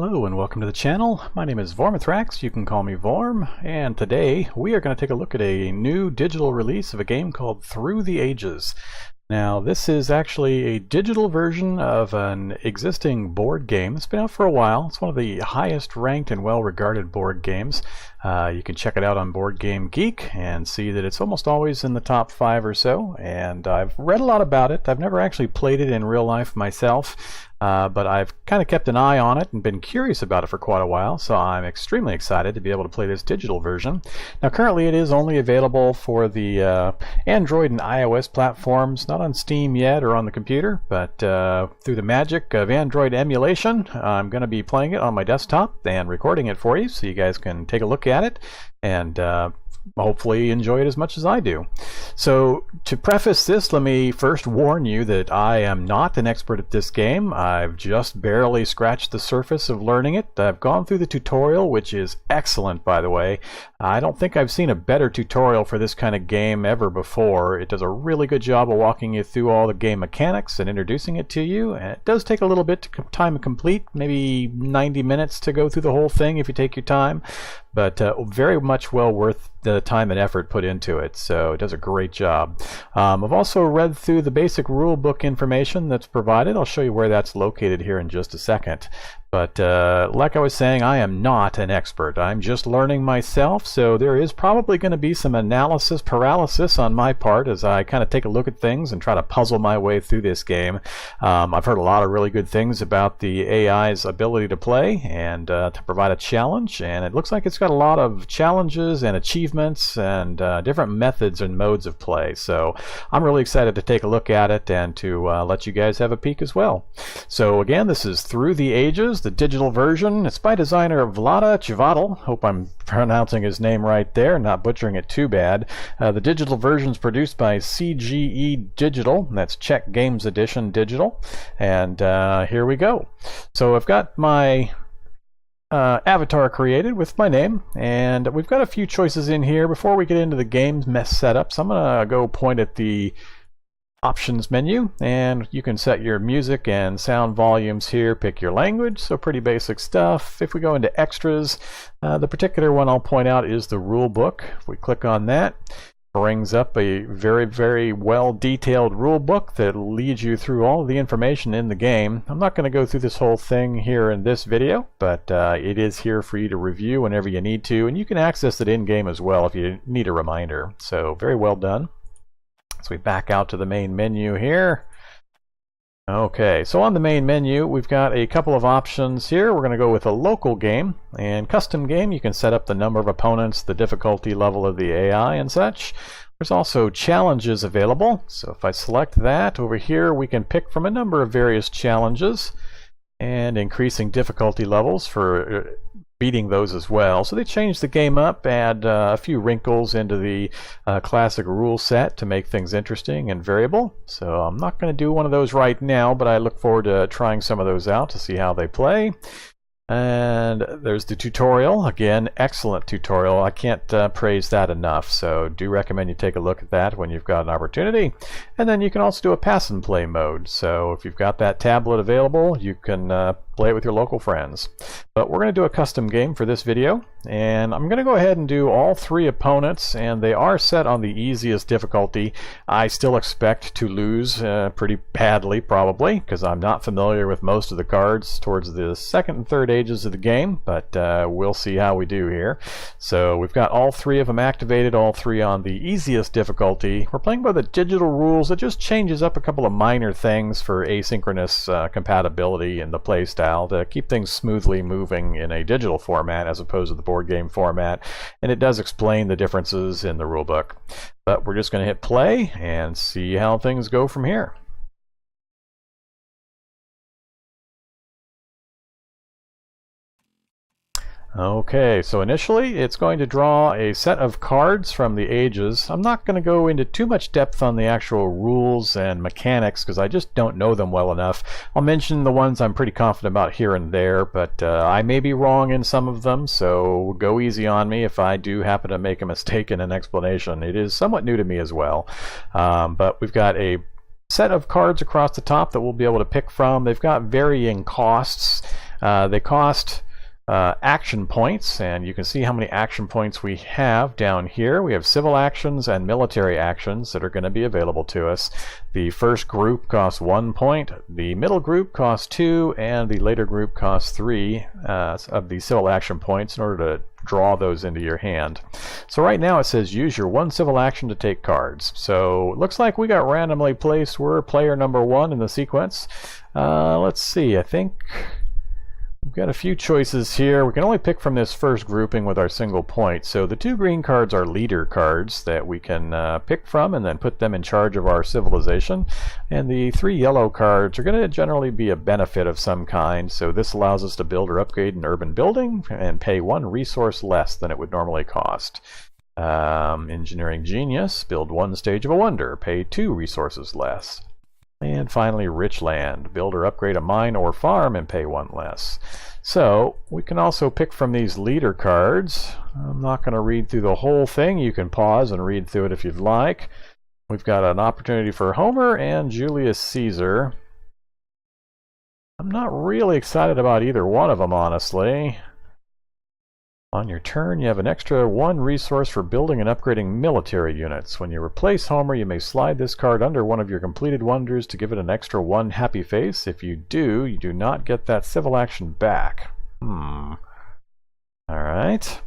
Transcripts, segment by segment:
Hello and welcome to the channel. My name is Vormithrax, you can call me Vorm, and today we are going to take a look at a new digital release of a game called Through the Ages. Now this is actually a digital version of an existing board game. It's been out for a while. It's one of the highest ranked and well-regarded board games. You can check it out on Board Game Geek and see that it's almost always in the top 5 or so, and I've read a lot about it. I've never actually played it in real life myself. But I've kind of kept an eye on it and been curious about it for quite a while, so I'm extremely excited to be able to play this digital version. Now currently it is only available for the Android and iOS platforms, not on Steam yet or on the computer, but through the magic of Android emulation, I'm going to be playing it on my desktop and recording it for you so you guys can take a look at it and hopefully enjoy it as much as I do. So to preface this, let me first warn you that I am not an expert at this game. I've just barely scratched the surface of learning it. I've gone through the tutorial, which is excellent, by the way. I don't think I've seen a better tutorial for this kind of game ever before. It does a really good job of walking you through all the game mechanics and introducing it to you. And it does take a little bit to time to complete, maybe 90 minutes to go through the whole thing if you take your time, but very much well worth the time and effort put into it, so it does a great job. I've also read through the basic rule book information that's provided. I'll show you where that's located here in just a second. But like I was saying, I am not an expert. I'm just learning myself, so there is probably going to be some analysis paralysis on my part as I kind of take a look at things and try to puzzle my way through this game. I've heard a lot of really good things about the AI's ability to play and to provide a challenge, and it looks like it's got a lot of challenges and achievements and different methods and modes of play. So I'm really excited to take a look at it and to let you guys have a peek as well. So again, this is Through the Ages, the digital version. It's by designer Vlaada Chvátil. Hope I'm pronouncing his name right there, not butchering it too bad. The digital version is produced by CGE Digital. That's Czech Games Edition Digital. And here we go. So I've got my avatar created with my name, and we've got a few choices in here before we get into the game mess setup. So I'm gonna go point at the options menu, and you can set your music and sound volumes here, pick your language, so pretty basic stuff. If we go into extras, the particular one I'll point out is the rule book. If we click on that, brings up a very well detailed rule book that leads you through all of the information in the game. I'm not going to go through this whole thing here in this video, but it is here for you to review whenever you need to, and you can access it in game as well if you need a reminder. So very well done. So we back out to the main menu here. Okay, so on the main menu we've got a couple of options here. We're going to go with a local game, and custom game you can set up the number of opponents, the difficulty level of the AI and such. There's also challenges available, so if I select that over here we can pick from a number of various challenges and increasing difficulty levels for beating those as well. So they changed the game up, add a few wrinkles into the classic rule set to make things interesting and variable. So I'm not going to do one of those right now, but I look forward to trying some of those out to see how they play. And there's the tutorial. Again, excellent tutorial. I can't praise that enough, so do recommend you take a look at that when you've got an opportunity. And then you can also do a pass and play mode, so if you've got that tablet available you can play it with your local friends. But we're going to do a custom game for this video, and I'm going to go ahead and do all 3 opponents, and they are set on the easiest difficulty. I still expect to lose pretty badly probably, because I'm not familiar with most of the cards towards the second and third ages of the game, but we'll see how we do here. So we've got all 3 of them activated, all 3 on the easiest difficulty. We're playing by the digital rules. It just changes up a couple of minor things for asynchronous compatibility in the play style to keep things smoothly moving in a digital format as opposed to the board game format, and it does explain the differences in the rulebook. But we're just going to hit play and see how things go from here. Okay, so initially it's going to draw a set of cards from the ages. I'm not going to go into too much depth on the actual rules and mechanics because I just don't know them well enough. I'll mention the ones I'm pretty confident about here and there, but I may be wrong in some of them, so go easy on me if I do happen to make a mistake in an explanation. It is somewhat new to me as well. But we've got a set of cards across the top that we'll be able to pick from. They've got varying costs. They cost action points, and you can see how many action points we have down here. We have civil actions and military actions that are going to be available to us. The first group costs 1 point, the middle group costs 2, and the later group costs 3 of the civil action points in order to draw those into your hand. So right now it says use your 1 civil action to take cards. So it looks like we got randomly placed. We're player number 1 in the sequence. Let's see, I think we've got a few choices here. We can only pick from this first grouping with our single point. So the 2 green cards are leader cards that we can pick from and then put them in charge of our civilization. And the 3 yellow cards are going to generally be a benefit of some kind. So this allows us to build or upgrade an urban building and pay 1 resource less than it would normally cost. Engineering Genius, build 1 stage of a wonder, pay 2 resources less. And finally, Rich Land, build or upgrade a mine or farm and pay 1 less. So we can also pick from these leader cards. I'm not going to read through the whole thing. You can pause and read through it if you'd like. We've got an opportunity for Homer and Julius Caesar. I'm not really excited about either one of them, honestly. On your turn, you have an extra 1 resource for building and upgrading military units. When you replace Homer, you may slide this card under one of your completed wonders to give it an extra 1 happy face. If you do, you do not get that civil action back. Alright.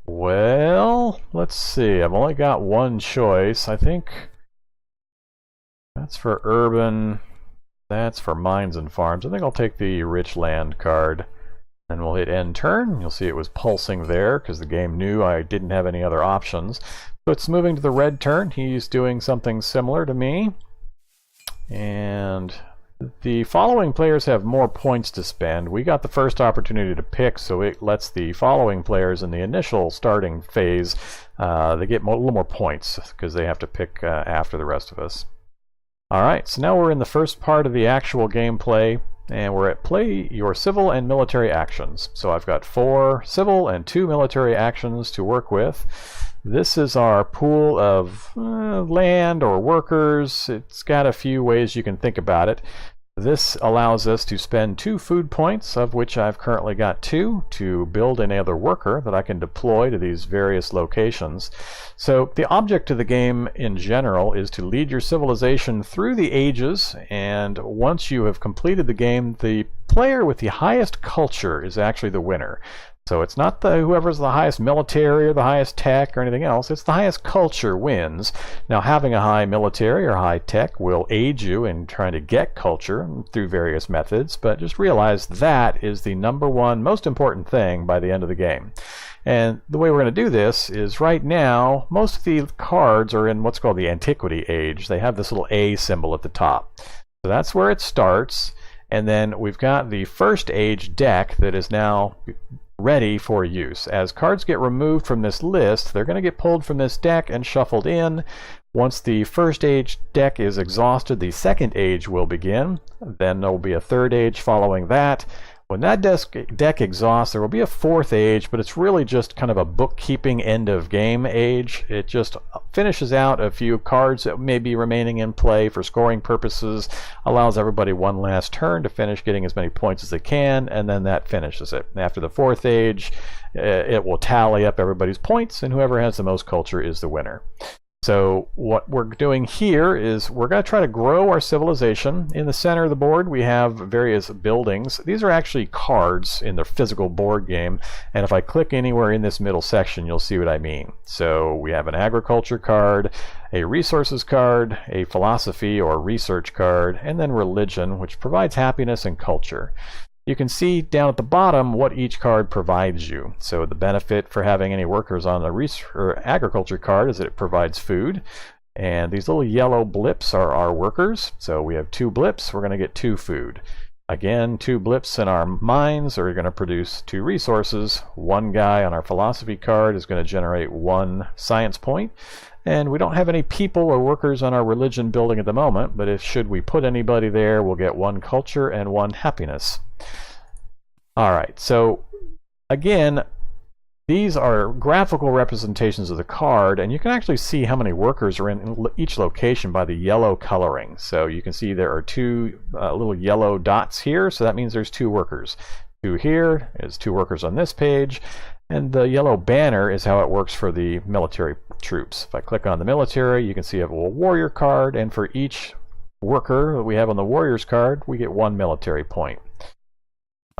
Well, let's see. I've only got 1 choice. I think that's for urban. That's for mines and farms. I think I'll take the Rich Land card. And we'll hit end turn. You'll see it was pulsing there because the game knew I didn't have any other options. So it's moving to the red turn. He's doing something similar to me. And the following players have more points to spend. We got the first opportunity to pick, so it lets the following players in the initial starting phase, they get a little more points because they have to pick after the rest of us. Alright, so now we're in the first part of the actual gameplay. And we're at play your civil and military actions. So I've got 4 civil and 2 military actions to work with. This is our pool of land or workers. It's got a few ways you can think about it. This allows us to spend 2 food points, of which I've currently got 2, to build another worker that I can deploy to these various locations. So the object of the game in general is to lead your civilization through the ages, and once you have completed the game, the player with the highest culture is actually the winner. So it's not whoever's the highest military or the highest tech or anything else. It's the highest culture wins. Now, having a high military or high tech will aid you in trying to get culture through various methods, but just realize that is the #1 most important thing by the end of the game. And the way we're going to do this is right now, most of the cards are in what's called the Antiquity Age. They have this little A symbol at the top. So that's where it starts. And then we've got the First Age deck that is now ready for use. As cards get removed from this list, they're going to get pulled from this deck and shuffled in. Once the First Age deck is exhausted, the Second Age will begin. Then there will be a Third Age following that. When that deck exhausts, there will be a Fourth Age, but it's really just kind of a bookkeeping end of game age. It just finishes out a few cards that may be remaining in play for scoring purposes, allows everybody 1 last turn to finish getting as many points as they can, and then that finishes it. After the Fourth Age, it will tally up everybody's points, and whoever has the most culture is the winner. So what we're doing here is we're going to try to grow our civilization. In the center of the board we have various buildings. These are actually cards in the physical board game, and if I click anywhere in this middle section you'll see what I mean. So we have an agriculture card, a resources card, a philosophy or research card, and then religion, which provides happiness and culture. You can see down at the bottom what each card provides you. So the benefit for having any workers on the agriculture card is that it provides food. And these little yellow blips are our workers. So we have 2 blips, we're going to get 2 food. Again, 2 blips in our mines are going to produce 2 resources. 1 guy on our philosophy card is going to generate 1 science point. And we don't have any people or workers on our religion building at the moment, but should we put anybody there, we'll get 1 culture and 1 happiness. Alright, so again, these are graphical representations of the card, and you can actually see how many workers are in each location by the yellow coloring. So you can see there are two little yellow dots here, so that means there's 2 workers. 2 here is 2 workers on this page, and the yellow banner is how it works for the military troops. If I click on the military, you can see I have a little warrior card, and for each worker that we have on the warriors card, we get 1 military point.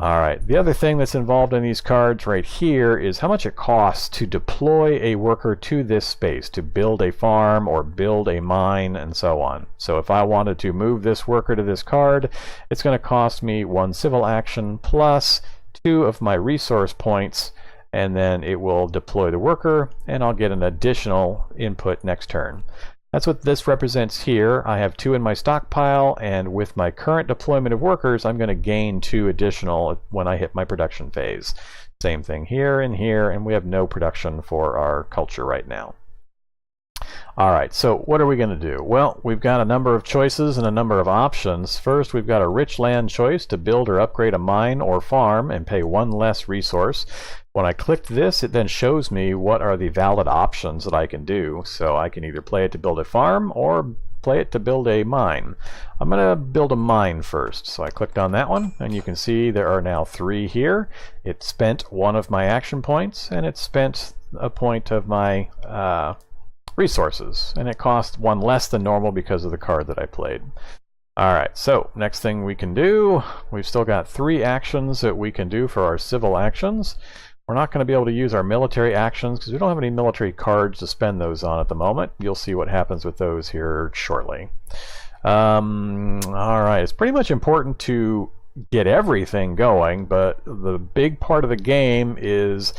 Alright, the other thing that's involved in these cards right here is how much it costs to deploy a worker to this space, to build a farm or build a mine and so on. So if I wanted to move this worker to this card, it's going to cost me 1 civil action plus 2 of my resource points, and then it will deploy the worker and I'll get an additional input next turn. That's what this represents here. I have 2 in my stockpile, and with my current deployment of workers, I'm going to gain 2 additional when I hit my production phase. Same thing here, and we have no production for our culture right now. Alright, so what are we going to do? Well, we've got a number of choices and a number of options. First, we've got a rich land choice to build or upgrade a mine or farm and pay 1 less resource. When I clicked this, it then shows me what are the valid options that I can do. So I can either play it to build a farm or play it to build a mine. I'm going to build a mine first. So I clicked on that one, and you can see there are now 3 here. It spent 1 of my action points, and it spent a point of my resources, and it cost 1 less than normal because of the card that I played. Alright, so next thing we can do, we've still got 3 actions that we can do for our civil actions. We're not going to be able to use our military actions because we don't have any military cards to spend those on at the moment. You'll see what happens with those here shortly. Alright, it's pretty much important to get everything going, but the big part of the game is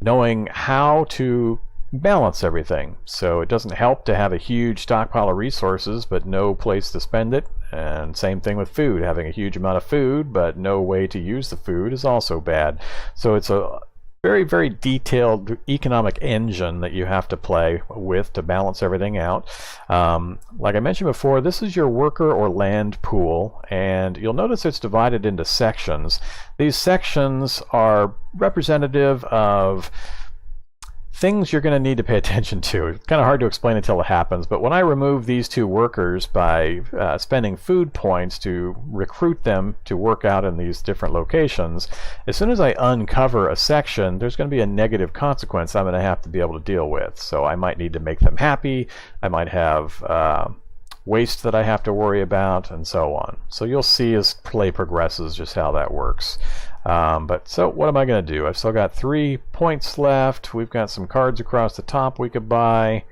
knowing how to balance everything. So it doesn't help to have a huge stockpile of resources but no place to spend it, and same thing with food. Having a huge amount of food but no way to use the food is also bad. So it's a very, very detailed economic engine that you have to play with to balance everything out. Like I mentioned before, this is your worker or land pool, and you'll notice it's divided into sections. These sections are representative of things you're going to need to pay attention to. It's kind of hard to explain until it happens, but when I remove these 2 workers by spending food points to recruit them to work out in these different locations, as soon as I uncover a section, there's going to be a negative consequence I'm going to have to be able to deal with. So I might need to make them happy, I might have waste that I have to worry about, and so on. So you'll see as play progresses just how that works. So what am I going to do? I've still got 3 points left. We've got some cards across the top we could buy.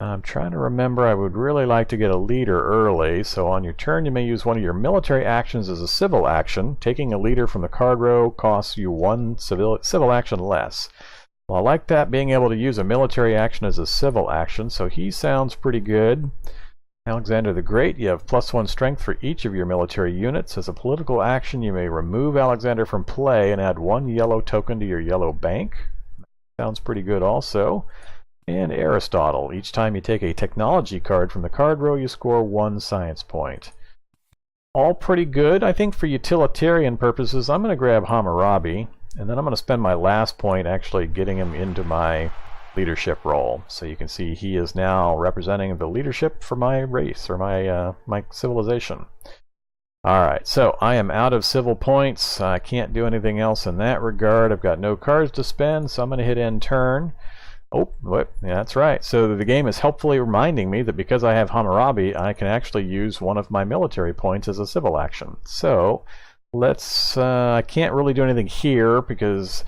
I'm trying to remember, I would really like to get a leader early. So on your turn you may use one of your military actions as a civil action. Taking a leader from the card row costs you 1 civil action less. Well, I like that, being able to use a military action as a civil action, so he sounds pretty good. Alexander the Great, you have +1 strength for each of your military units. As a political action, you may remove Alexander from play and add 1 yellow token to your yellow bank. Sounds pretty good also. And Aristotle, each time you take a technology card from the card row, you score 1 science point. All pretty good. I think for utilitarian purposes, I'm going to grab Hammurabi, and then I'm going to spend my last point actually getting him into my leadership role. So you can see he is now representing the leadership for my race, or my civilization. Alright, so I am out of civil points. I can't do anything else in that regard. I've got no cards to spend, so I'm going to hit end turn. Oh, what? Yeah, that's right. So the game is helpfully reminding me that because I have Hammurabi, I can actually use one of my military points as a civil action. So let's, I can't really do anything here because,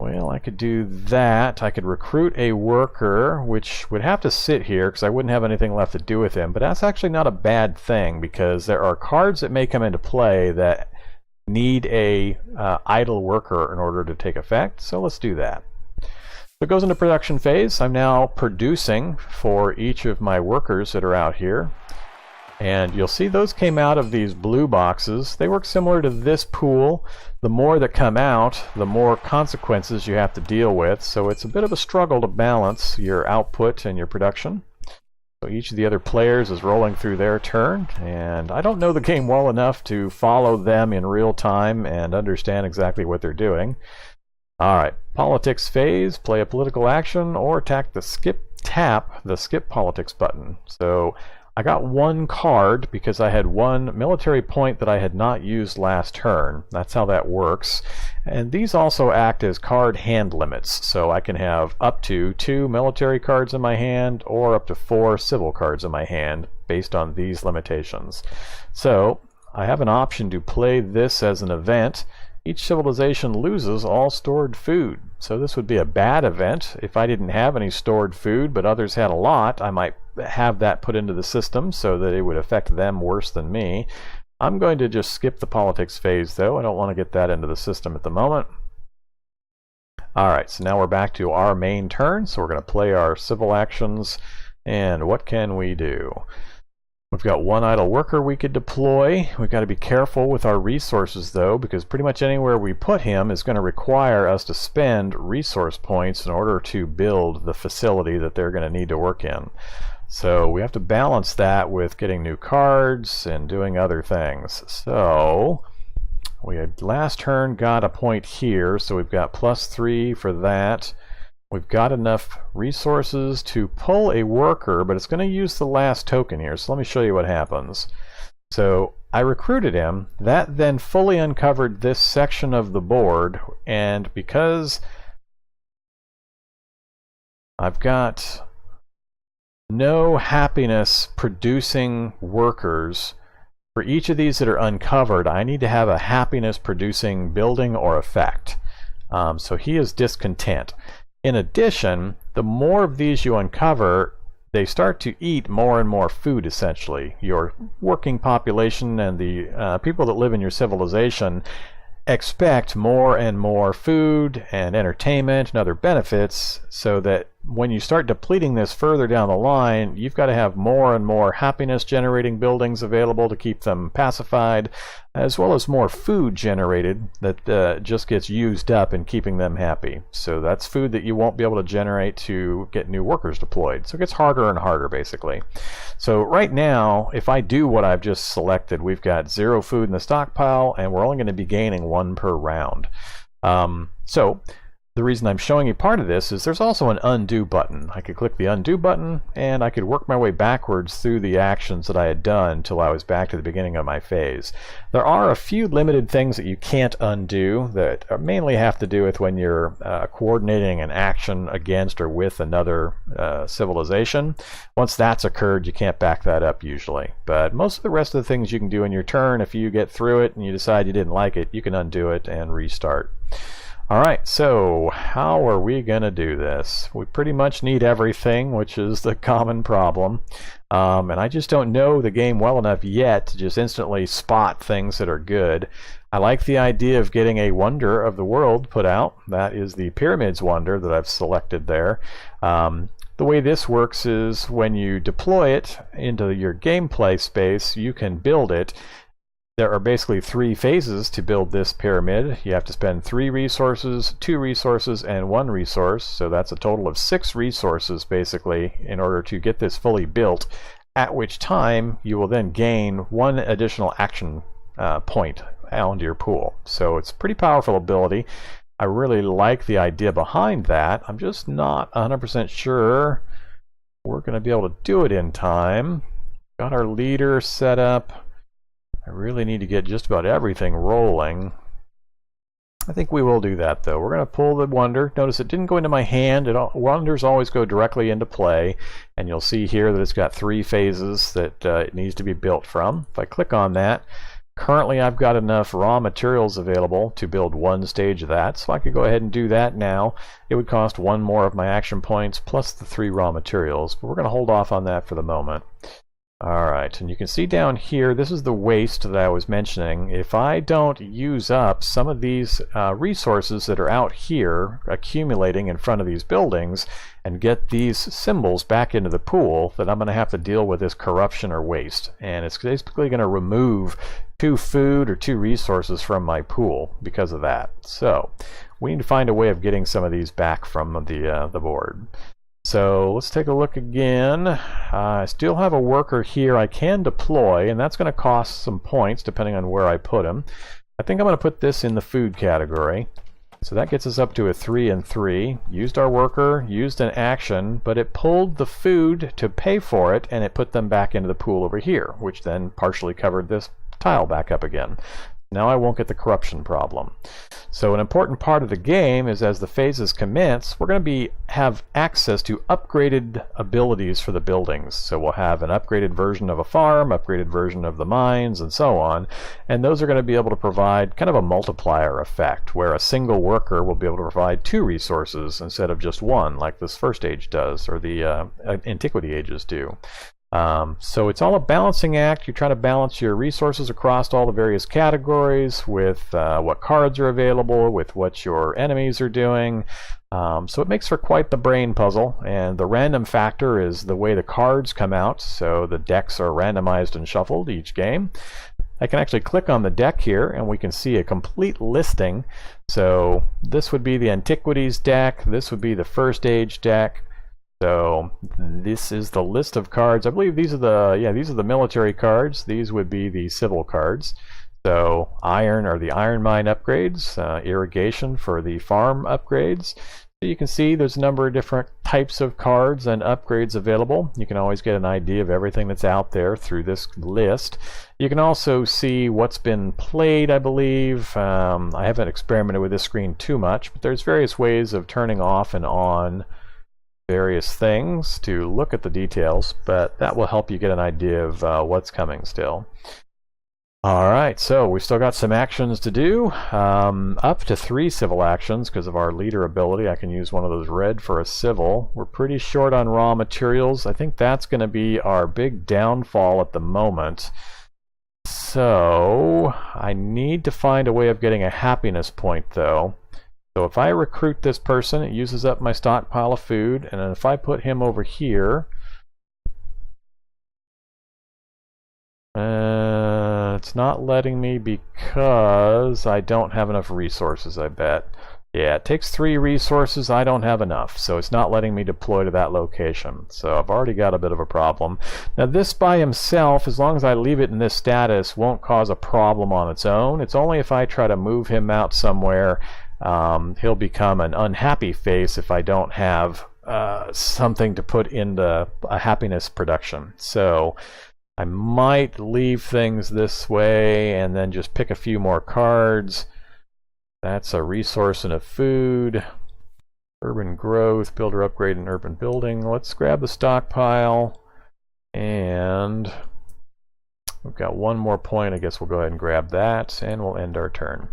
well, I could do that. I could recruit a worker, which would have to sit here because I wouldn't have anything left to do with him. But that's actually not a bad thing because there are cards that may come into play that need a idle worker in order to take effect. So let's do that. So it goes into production phase. I'm now producing for each of my workers that are out here. And you'll see those came out of these blue boxes. They work similar to this pool. The more that come out, the more consequences you have to deal with. So it's a bit of a struggle to balance your output and your production. So each of the other players is rolling through their turn. And I don't know the game well enough to follow them in real time and understand exactly what they're doing. Alright, politics phase, play a political action, or tap the skip politics button. So I got one card because I had one military point that I had not used last turn. That's how that works. And these also act as card hand limits. So I can have up to 2 military cards in my hand or up to 4 civil cards in my hand based on these limitations. So I have an option to play this as an event. Each civilization loses all stored food. So this would be a bad event. If I didn't have any stored food, but others had a lot, I might have that put into the system so that it would affect them worse than me. I'm going to just skip the politics phase, though. I don't want to get that into the system at the moment. Alright, so now we're back to our main turn. So we're going to play our civil actions. And what can we do? We've got one idle worker we could deploy. We've got to be careful with our resources, though, because pretty much anywhere we put him is going to require us to spend resource points in order to build the facility that they're going to need to work in. So we have to balance that with getting new cards and doing other things. So we had last turn got a point here, so we've got +3 for that. We've got enough resources to pull a worker, but it's going to use the last token here. So let me show you what happens. So I recruited him. That then fully uncovered this section of the board, and because I've got no happiness producing workers for each of these that are uncovered, I need to have a happiness producing building or effect. So he is discontent. In addition, the more of these you uncover, they start to eat more and more food, essentially. Your working population and the people that live in your civilization expect more and more food and entertainment and other benefits, so that when you start depleting this further down the line, you've got to have more and more happiness generating buildings available to keep them pacified, as well as more food generated that just gets used up in keeping them happy. So that's food that you won't be able to generate to get new workers deployed. So it gets harder and harder, basically. So right now, if I do what I've just selected, we've got 0 food in the stockpile, and we're only going to be gaining 1 per round. So the reason I'm showing you part of this is there's also an undo button. I could click the undo button, and I could work my way backwards through the actions that I had done until I was back to the beginning of my phase. There are a few limited things that you can't undo that mainly have to do with when you're coordinating an action against or with another civilization. Once that's occurred, you can't back that up usually. But most of the rest of the things you can do in your turn, if you get through it and you decide you didn't like it, you can undo it and restart. Alright, so how are we going to do this? We pretty much need everything, which is the common problem. And I just don't know the game well enough yet to just instantly spot things that are good. I like the idea of getting a Wonder of the World put out. That is the Pyramids Wonder that I've selected there. The way this works is when you deploy it into your gameplay space, you can build it. There are basically 3 phases to build this pyramid. You have to spend 3 resources, 2 resources, and 1 resource. So that's a total of 6 resources, basically, in order to get this fully built, at which time you will then gain 1 additional action point onto your pool. So it's a pretty powerful ability. I really like the idea behind that. I'm just not 100% sure we're going to be able to do it in time. Got our leader set up. I really need to get just about everything rolling. I think we will do that, though. We're going to pull the Wonder. Notice it didn't go into my hand. Wonders always go directly into play. And you'll see here that it's got 3 phases that it needs to be built from. If I click on that, currently I've got enough raw materials available to build 1 stage of that. So I could go ahead and do that now. It would cost 1 more of my action points plus the 3 raw materials. But we're going to hold off on that for the moment. Alright, and you can see down here, this is the waste that I was mentioning. If I don't use up some of these resources that are out here accumulating in front of these buildings and get these symbols back into the pool, then I'm going to have to deal with this corruption or waste. And it's basically going to remove 2 food or 2 resources from my pool because of that. So we need to find a way of getting some of these back from the board. So let's take a look again. I still have a worker here I can deploy, and that's going to cost some points depending on where I put him. I think I'm going to put this in the food category. So that gets us up to a 3 and 3. Used our worker, used an action, but it pulled the food to pay for it, and it put them back into the pool over here, which then partially covered this tile back up again. Now I won't get the corruption problem. So an important part of the game is as the phases commence, we're going to have access to upgraded abilities for the buildings. So we'll have an upgraded version of a farm, upgraded version of the mines, and so on. And those are going to be able to provide kind of a multiplier effect, where a single worker will be able to provide 2 resources instead of just 1, like this first age does, or the antiquity ages do. So it's all a balancing act. You're trying to balance your resources across all the various categories with what cards are available, with what your enemies are doing. So it makes for quite the brain puzzle, and the random factor is the way the cards come out. So the decks are randomized and shuffled each game. I can actually click on the deck here and we can see a complete listing. So this would be the Antiquities deck, this would be the First Age deck. So this is the list of cards. I believe these are the military cards. These would be the civil cards. So iron are the iron mine upgrades, irrigation for the farm upgrades. So you can see there's a number of different types of cards and upgrades available. You can always get an idea of everything that's out there through this list. You can also see what's been played, I believe. I haven't experimented with this screen too much, but there's various ways of turning off and on various things to look at the details, but that will help you get an idea of what's coming still. Alright, so we've still got some actions to do. Up to 3 civil actions because of our leader ability. I can use one of those red for a civil. We're pretty short on raw materials. I think that's going to be our big downfall at the moment. So I need to find a way of getting a happiness point though. So if I recruit this person, it uses up my stockpile of food, and then if I put him over here, it's not letting me because I don't have enough resources, I bet. Yeah, it takes 3 resources, I don't have enough, so it's not letting me deploy to that location. So I've already got a bit of a problem. Now this by himself, as long as I leave it in this status, won't cause a problem on its own. It's only if I try to move him out somewhere, he'll become an unhappy face if I don't have something to put into a happiness production. So I might leave things this way and then just pick a few more cards. That's a resource and a food. Urban growth, builder upgrade, and urban building. Let's grab the stockpile, and we've got 1 more point. I guess we'll go ahead and grab that and we'll end our turn.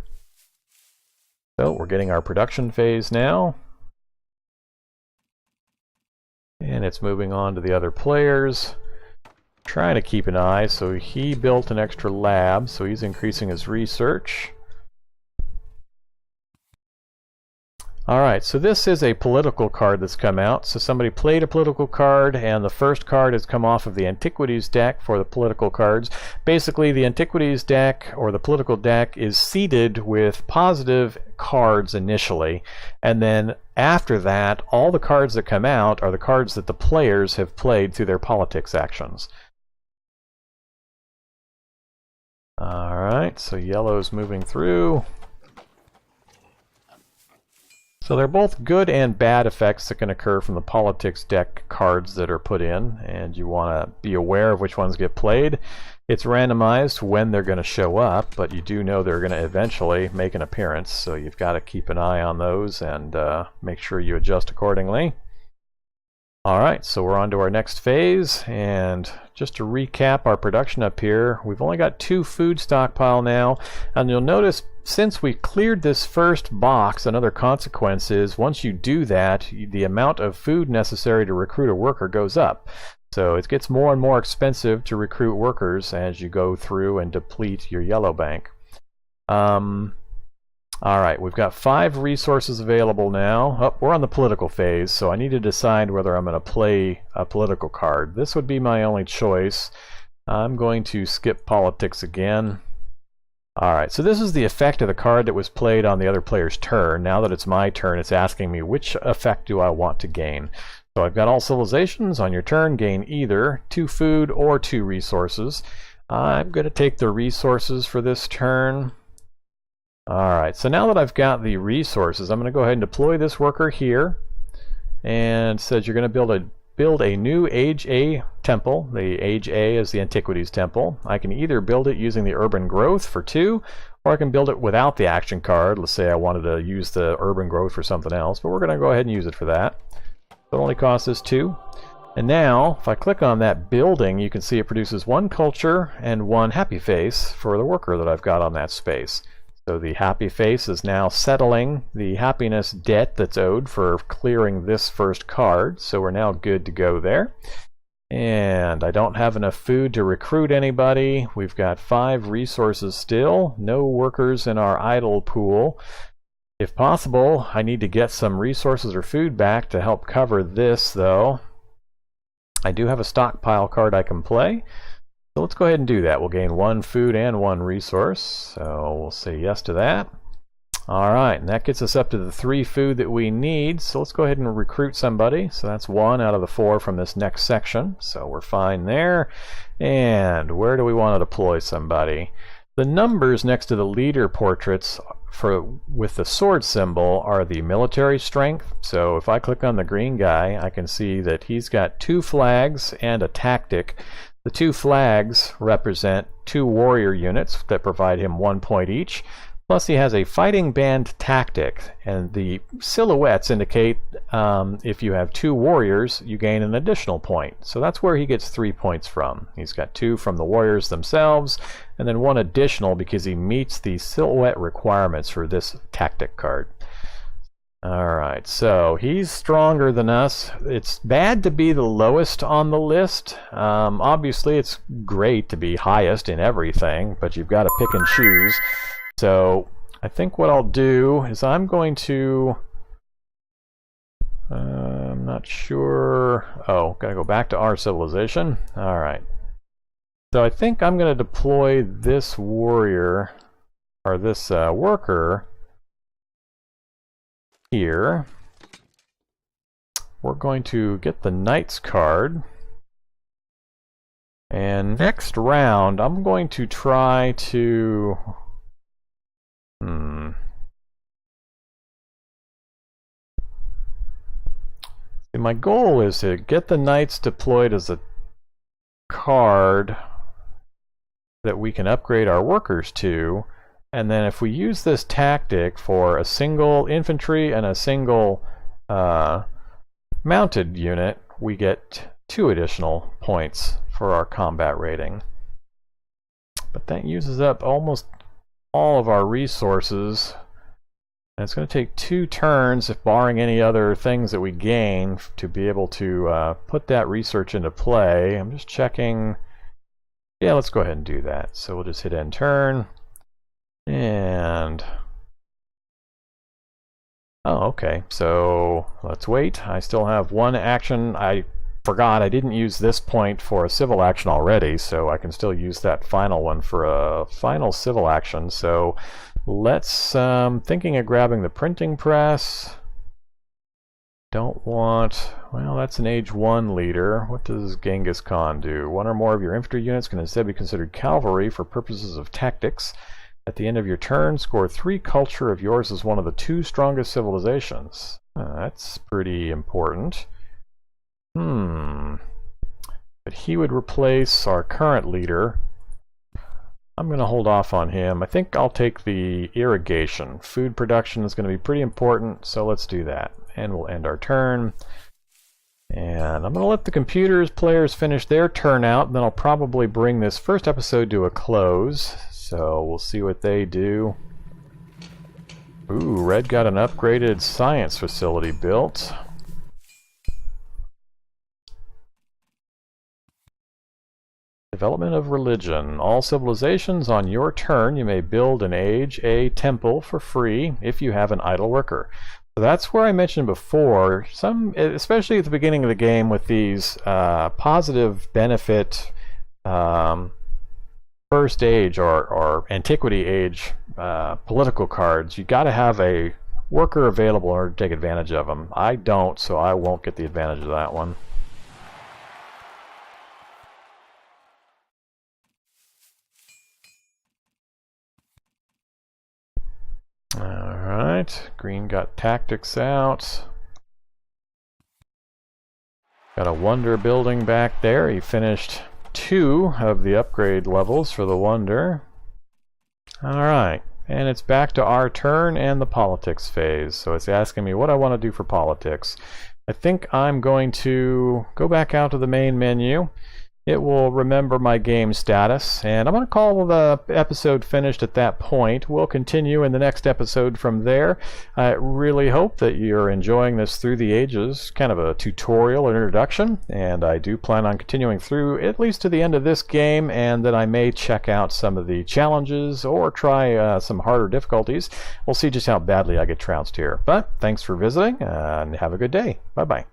So we're getting our production phase now, and it's moving on to the other players. Trying to keep an eye. So he built an extra lab, so he's increasing his research. Alright, so this is a political card that's come out. So somebody played a political card, and the first card has come off of the Antiquities deck for the political cards. Basically, the Antiquities deck, or the political deck, is seeded with positive cards initially, and then after that, all the cards that come out are the cards that the players have played through their politics actions. Alright, so yellow's moving through. So they're both good and bad effects that can occur from the politics deck cards that are put in, and you want to be aware of which ones get played. It's randomized when they're going to show up, but you do know they're going to eventually make an appearance, so you've got to keep an eye on those and make sure you adjust accordingly. Alright, so we're on to our next phase, and just to recap our production up here, we've only got 2 food stockpile now, and you'll notice since we cleared this first box, another consequence is once you do that, the amount of food necessary to recruit a worker goes up. So it gets more and more expensive to recruit workers as you go through and deplete your yellow bank. Alright, we've got 5 resources available now. Oh, we're on the political phase, so I need to decide whether I'm going to play a political card. This would be my only choice. I'm going to skip politics again. Alright, so this is the effect of the card that was played on the other player's turn. Now that it's my turn, it's asking me which effect do I want to gain. So I've got all civilizations. On your turn, gain either 2 food or 2 resources. I'm going to take the resources for this turn. Alright, so now that I've got the resources, I'm going to go ahead and deploy this worker here. And it says you're going to build a new Age A temple. The Age A is the Antiquities temple. I can either build it using the Urban Growth for 2, or I can build it without the action card. Let's say I wanted to use the Urban Growth for something else, but we're going to go ahead and use it for that. It only costs us 2. And now, if I click on that building, you can see it produces 1 culture and 1 happy face for the worker that I've got on that space. So the happy face is now settling the happiness debt that's owed for clearing this first card. So we're now good to go there. And I don't have enough food to recruit anybody. We've got 5 resources still. No workers in our idle pool. If possible, I need to get some resources or food back to help cover this, though. I do have a stockpile card I can play. So let's go ahead and do that. We'll gain 1 food and 1 resource. So we'll say yes to that. Alright, and that gets us up to the 3 food that we need. So let's go ahead and recruit somebody. So that's 1 out of the 4 from this next section. So we're fine there. And where do we want to deploy somebody? The numbers next to the leader portraits with the sword symbol are the military strength. So if I click on the green guy, I can see that he's got 2 flags and a tactic. The 2 flags represent 2 warrior units that provide him 1 point each. Plus he has a fighting band tactic, and the silhouettes indicate if you have 2 warriors, you gain an additional point. So that's where he gets 3 points from. He's got 2 from the warriors themselves, and then 1 additional because he meets the silhouette requirements for this tactic card. Alright, so he's stronger than us. It's bad to be the lowest on the list. Obviously it's great to be highest in everything, but you've got to pick and choose. So I think what I'll do is I'm going to... I'm not sure... Oh, gotta go back to our civilization. Alright. So I think I'm going to deploy this warrior, or this worker... here. We're going to get the Knights card, and next round I'm going to try to see, my goal is to get the Knights deployed as a card that we can upgrade our workers to. And then if we use this tactic for a single infantry and a single mounted unit, we get 2 additional points for our combat rating. But that uses up almost all of our resources. And it's going to take 2 turns, if barring any other things that we gain, to be able to put that research into play. I'm just checking. Yeah, let's go ahead and do that. So we'll just hit end turn. And oh, okay, so let's wait. I still have 1 action. I forgot I didn't use this point for a civil action already, so I can still use that final one for a final civil action. So let's thinking of grabbing the printing press. Don't want, well, that's an age 1 leader. What does Genghis Khan do? 1 or more of your infantry units can instead be considered cavalry for purposes of tactics. At the end of your turn, score 3 culture if yours is one of the 2 strongest civilizations. That's pretty important. But he would replace our current leader. I'm going to hold off on him. I think I'll take the irrigation. Food production is going to be pretty important, so let's do that. And we'll end our turn. And I'm going to let the players finish their turn out, and then I'll probably bring this first episode to a close. So we'll see what they do. Ooh, Red got an upgraded science facility built. Development of religion. All civilizations on your turn, you may build an Age A temple for free if you have an idle worker. So that's where I mentioned before, especially at the beginning of the game with these positive benefit First Age or Antiquity Age political cards, you got to have a worker available in order to take advantage of them. I don't, so I won't get the advantage of that one. Alright, green got tactics out. Got a wonder building back there. He finished 2 of the upgrade levels for the wonder. Alright, and it's back to our turn and the politics phase. So it's asking me what I want to do for politics. I think I'm going to go back out to the main menu. It will remember my game status, and I'm going to call the episode finished at that point. We'll continue in the next episode from there. I really hope that you're enjoying this Through the Ages, kind of a tutorial or introduction, and I do plan on continuing through at least to the end of this game, and then I may check out some of the challenges or try some harder difficulties. We'll see just how badly I get trounced here. But thanks for visiting, and have a good day. Bye-bye.